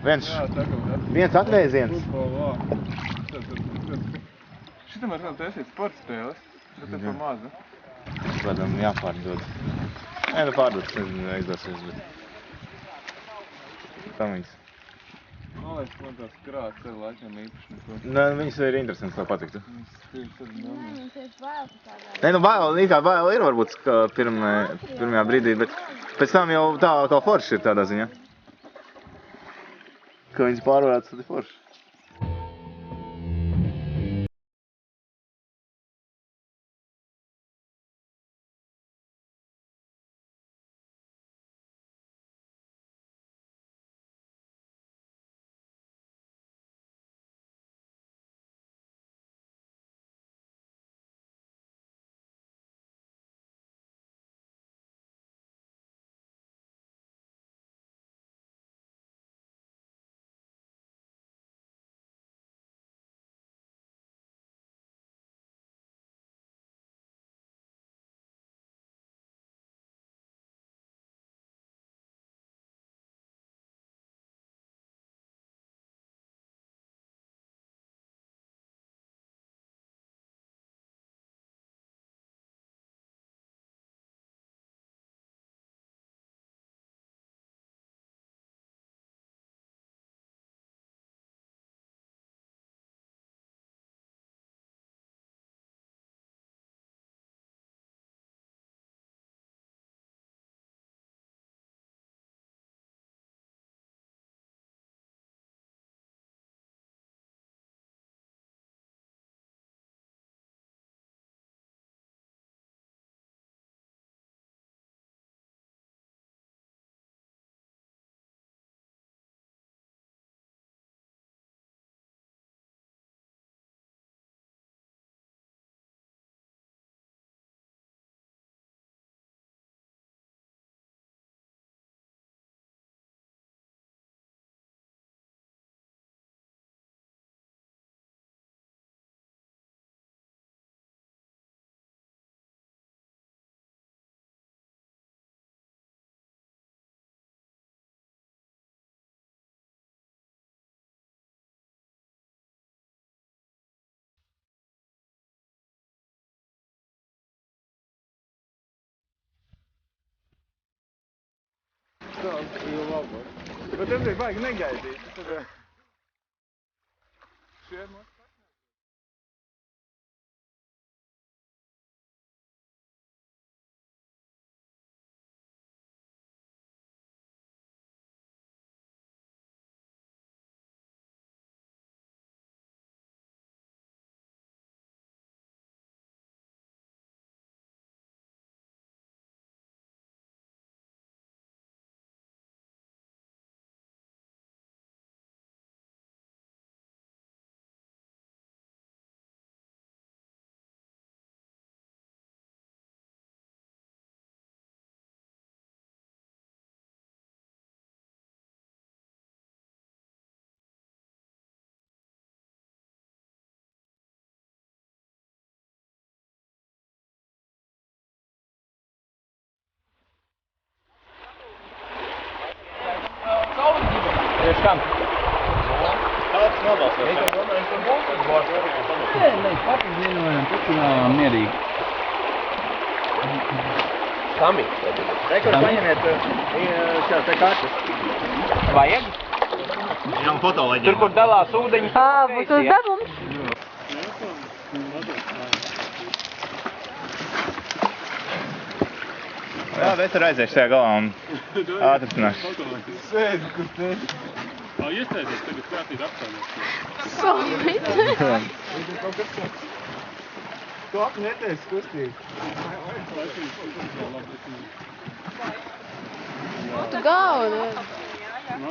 Viens atvēziens. Šitam var kādam taisīt sporta spēles, bet te par mazu. Kādam jāpārdod. Nē, nu pārdod, es nezinu, aizdosies, bet... Tam viņas. Man liekas, man tās krāts ar laikam īpaši neko. Nē, viņas ir interesants, tev patiktu. Viņas ir domās. Nē, nu bail ir varbūt pirmajā brīdī, bet pēc tam jau tā kā forši ir tādā ziņā. Ka viņas pārvarētas, tad ir forši. Tā, jau labāk. Bet tas ir baigi negaidīt. Šie mums. Priekš kam? Kāds nobalsos? Nē, mēs paši vienojam, turpinājām mierīgi. Sami. Rekur, paņemiet šās te kartes. Vajag? Jā, un foto vajag. Tur, kur dalās ūdeņus. Būs uzdevums. Jā, bet tur aiziešu tajā galā un ātrināšu. Sēdi, kur te? Iestaidzies tagad kārtīgi apstāties. Sorry. Tu apņēties kustīgi. Tu gauni.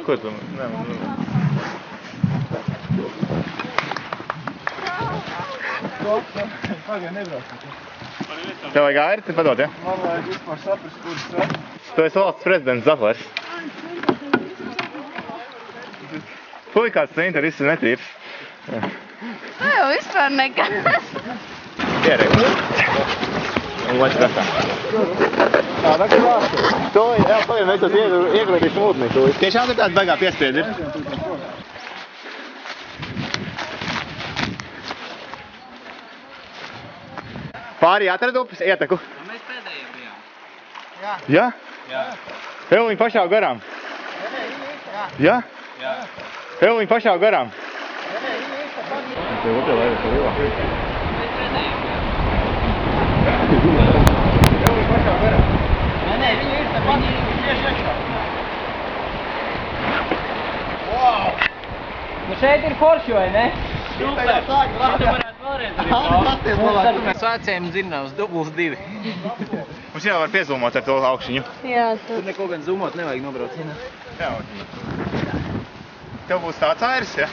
Ko tu? Nē, man... Pagaid, nebrauc. Tev vajag airti padot, ja? Man vajag vispār saprast, kur tas. Tu esi valsts prezidents Zafars. Puj, kāds cinta, viss ir netīps. Tā jau vispār nekas. Pierēk. Un laši rasā. Tāda krāsa. To, jā, pagaid, mēs tos iegrādīsim ūdeni. Tiešām ir tāda baigā piespiedi ir? Pārī atradu upes ieteku. Mēs pēdējie bijām. Ja? Jā. Jau viņi pašā garām. Ja? Jā. Jau viņi pašā garām. Mēs pēdējie bijām. Nē, viņi ir tā, viņi tieši iekšā. Nu šeit ir forši, vai ne? Super! Šitā varētu vēlreiz arī braukt. Mēs sācējām dzirnavas dubls 2. Mums jau var piezūmot ar to augšiņu. Jā, Tur neko gan zumot nevajag nobraukt. Jā. Tev būs tāds airs, ja?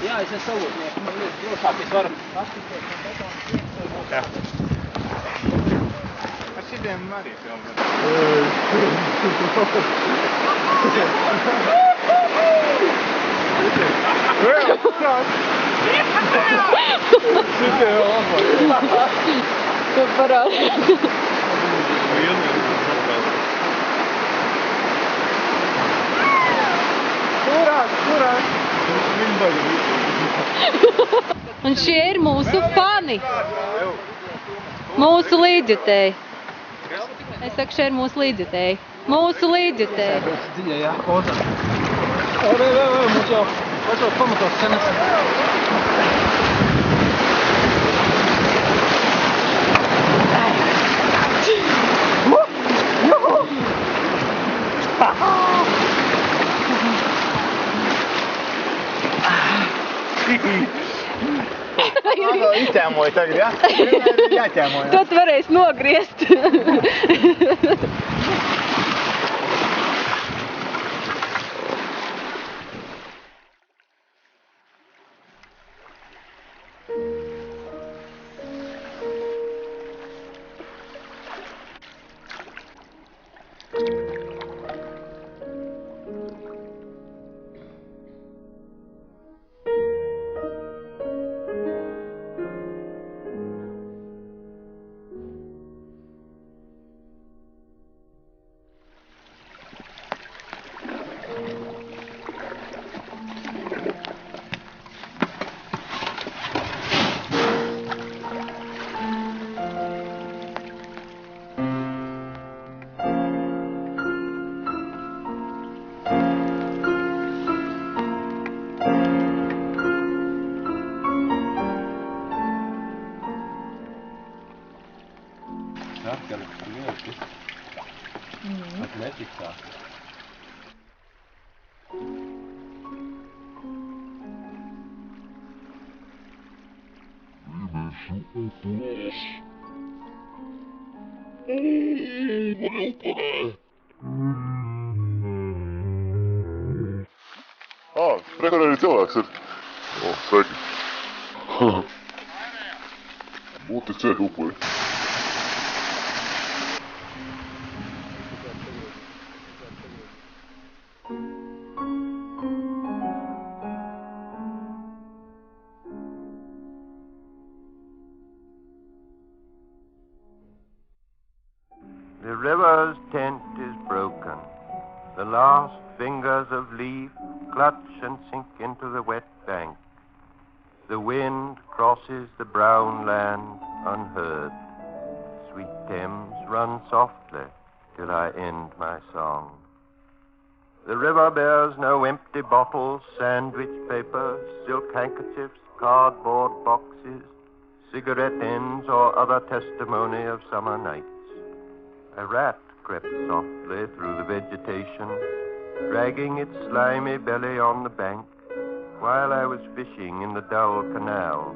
Jā, es esmu savotnieks. Man liekas drošāk, es varu. Jā. Ar šitiem arī filmu. tu parādi. Un šie ir mūsu fani. Mūsu līdzjutēji. Es saku, šie ir mūsu līdzjutēji. Mūsu līdzjutēji. Dziļā, jā, kontra. Mums jau pašos pamatos cenas. Izķēmoju tagad, ja? Jāķēmoju. To tu varēsi nogriezt. Atletikā. Rekur arī cilvēks ir. Sveiki. Būtu cieši upuri. The river's tent is broken. The last fingers of leaf clutch and sink into the wet bank. The wind crosses the brown land unheard. Sweet Thames, run softly till I end my song. The river bears no empty bottles, sandwich paper, silk handkerchiefs, cardboard boxes, cigarette ends, or other testimony of summer nights. A rat crept softly through the vegetation, dragging its slimy belly on the bank, while I was fishing in the dull canal.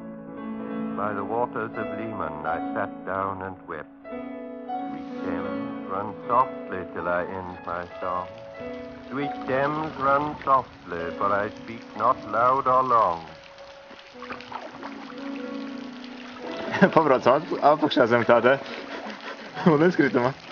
By the waters of Leman I sat down and wept. Sweet Thames, run softly till I end my song. Sweet Thames, run softly, for I speak not loud or long. Pabrauc apakšā zem tā te. Un neskritamā.